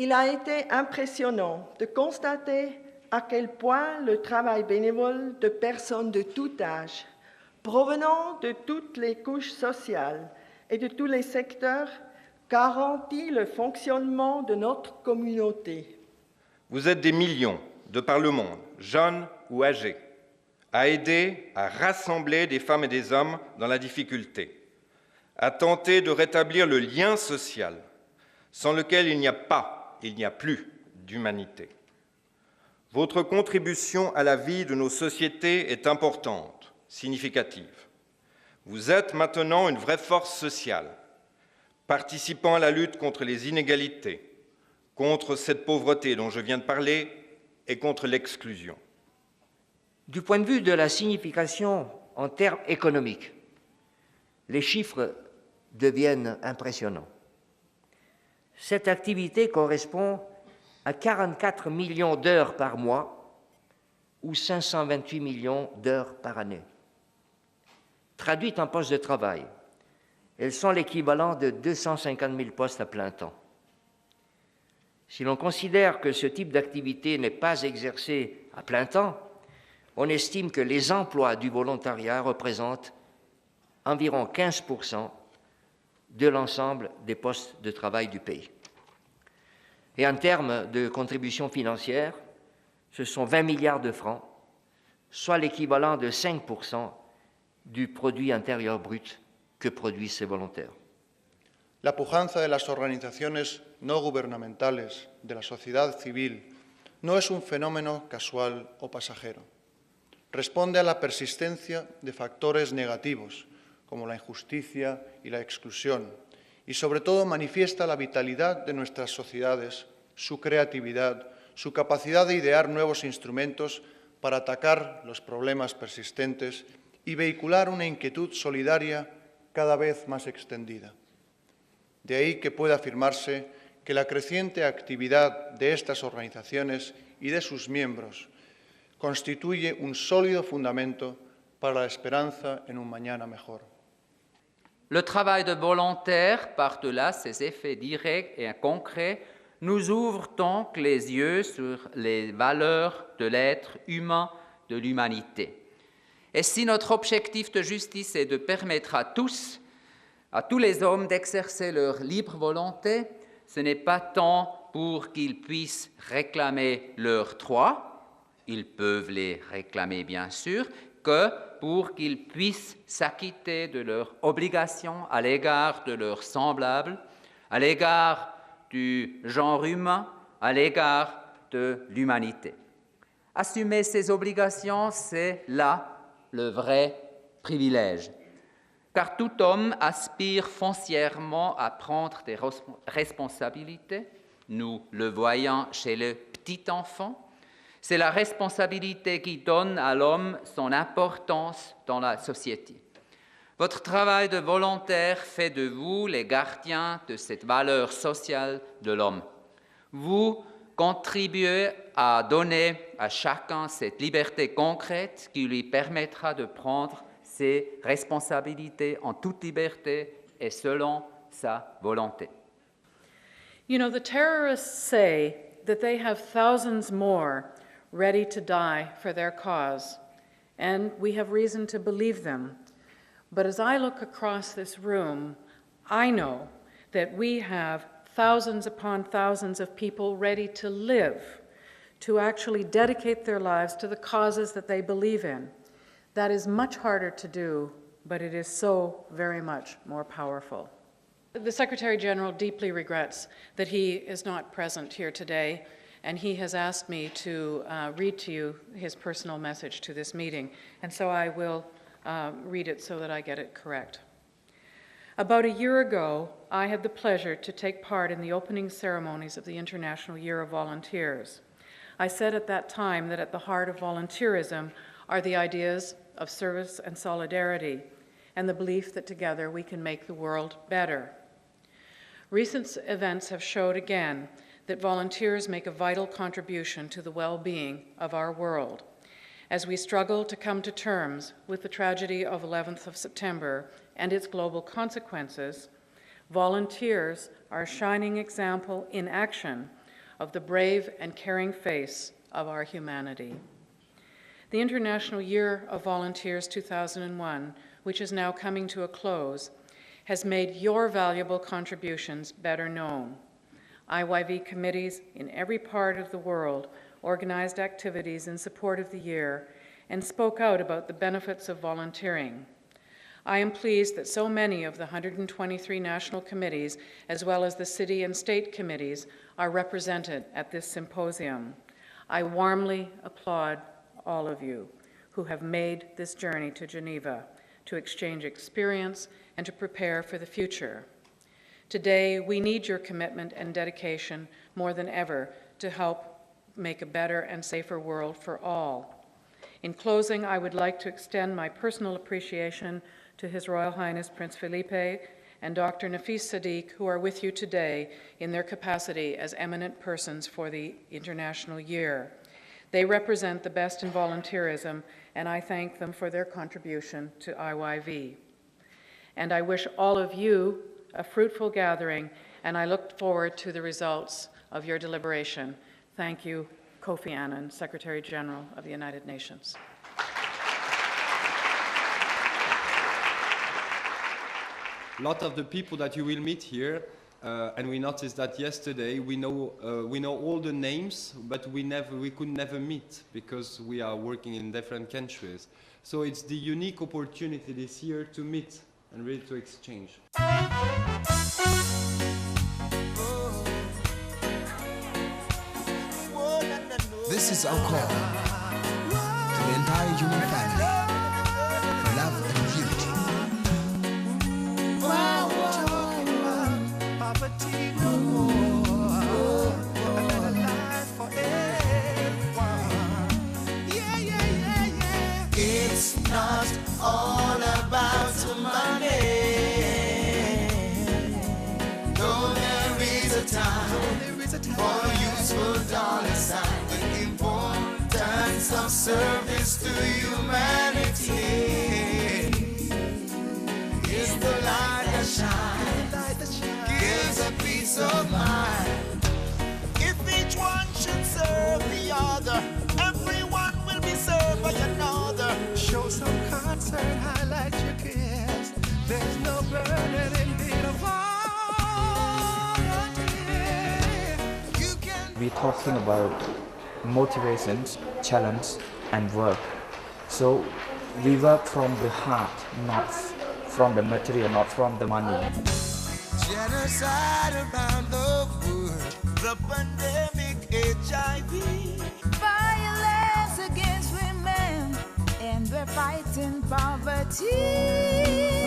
Il a été impressionnant de constater à quel point le travail bénévole de personnes de tout âge, provenant de toutes les couches sociales et de tous les secteurs, garantit le fonctionnement de notre communauté. Vous êtes des millions de par le monde, jeunes ou âgés, à aider à rassembler des femmes et des hommes dans la difficulté, à tenter de rétablir le lien social sans lequel il n'y a plus d'humanité. Votre contribution à la vie de nos sociétés est importante, significative. Vous êtes maintenant une vraie force sociale, participant à la lutte contre les inégalités, contre cette pauvreté dont je viens de parler et contre l'exclusion. Du point de vue de la signification en termes économiques, les chiffres deviennent impressionnants. Cette activité correspond à 44 millions d'heures par mois ou 528 millions d'heures par année. Traduites en postes de travail, elles sont l'équivalent de 250 000 postes à plein temps. Si l'on considère que ce type d'activité n'est pas exercé à plein temps, on estime que les emplois du volontariat représentent environ 15% de l'ensemble des postes de travail du pays. Et en termes de contribution financière, ce sont 20 milliards de francs, soit l'équivalent de 5% du produit intérieur brut que produisent ces volontaires. La pujanza de las organizaciones no gubernamentales, de la sociedad civil, no es un fenómeno casual o pasajero. Responde a la persistencia de factores negativos, como la injusticia y la exclusión, y sobre todo manifiesta la vitalidad de nuestras sociedades, su creatividad, su capacidad de idear nuevos instrumentos para atacar los problemas persistentes y vehicular una inquietud solidaria cada vez más extendida. De ahí que pueda afirmarse que la creciente actividad de estas organizaciones y de sus miembros constituye un sólido fundamento para la esperanza en un mañana mejor. Le travail de volontaire, par-delà ses effets directs et concrets, nous ouvre donc les yeux sur les valeurs de l'être humain, de l'humanité. Et si notre objectif de justice est de permettre à tous les hommes d'exercer leur libre volonté, ce n'est pas tant pour qu'ils puissent réclamer leurs droits, ils peuvent les réclamer bien sûr, que pour qu'ils puissent s'acquitter de leurs obligations à l'égard de leurs semblables, à l'égard du genre humain, à l'égard de l'humanité. Assumer ces obligations, c'est là le vrai privilège. Car tout homme aspire foncièrement à prendre des responsabilités. Nous le voyons chez le petit enfant. C'est la responsabilité qui donne à l'homme son importance dans la société. Votre travail de volontaire fait de vous les gardiens de cette valeur sociale de l'homme. Vous contribuez à donner à chacun cette liberté concrète qui lui permettra de prendre ses responsabilités en toute liberté et selon sa volonté. You know, the terrorists say that they have thousands more ready to die for their cause, and we have reason to believe them. But as I look across this room, I know that we have thousands upon thousands of people ready to live, to actually dedicate their lives to the causes that they believe in. That is much harder to do, but it is so very much more powerful. The Secretary General deeply regrets that he is not present here today, and he has asked me to read to you his personal message to this meeting, and so I will read it so that I get it correct. About a year ago, I had the pleasure to take part in the opening ceremonies of the International Year of Volunteers. I said at that time that at the heart of volunteerism are the ideas of service and solidarity, and the belief that together we can make the world better. Recent events have showed again that volunteers make a vital contribution to the well-being of our world. As we struggle to come to terms with the tragedy of 11th of September and its global consequences, volunteers are a shining example in action of the brave and caring face of our humanity. The International Year of Volunteers 2001, which is now coming to a close, has made your valuable contributions better known. IYV committees in every part of the world organized activities in support of the year and spoke out about the benefits of volunteering. I am pleased that so many of the 123 national committees, as well as the city and state committees, are represented at this symposium. I warmly applaud all of you who have made this journey to Geneva to exchange experience and to prepare for the future. Today, we need your commitment and dedication more than ever to help make a better and safer world for all. In closing, I would like to extend my personal appreciation to His Royal Highness Prince Felipe and Dr. Nafis Sadiq, who are with you today in their capacity as eminent persons for the International Year. They represent the best in volunteerism, and I thank them for their contribution to IYV. And I wish all of you a fruitful gathering, and I look forward to the results of your deliberation. Thank you, Kofi Annan, Secretary General of the United Nations. A lot of the people that you will meet here, and we noticed that yesterday, we know all the names, but we could never meet because we are working in different countries. So it's the unique opportunity this year to meet and really to exchange. This is our call to the entire human family for love and unity. Poverty no more, a better life for everyone. Yeah, yeah, yeah, yeah. It's not all about money. Though there is a time for a useful dollar sign. Of service to humanity is the light that shines, gives a peace of mind. If each one should serve the other, everyone will be served by another. Show some concern, highlight your cares. There's no burden in need of volunteer. We're talking about motivations, challenge, and work. So we work from the heart, not from the material, not from the money. Genocide around the world, the pandemic, HIV, violence against women, and we're fighting poverty.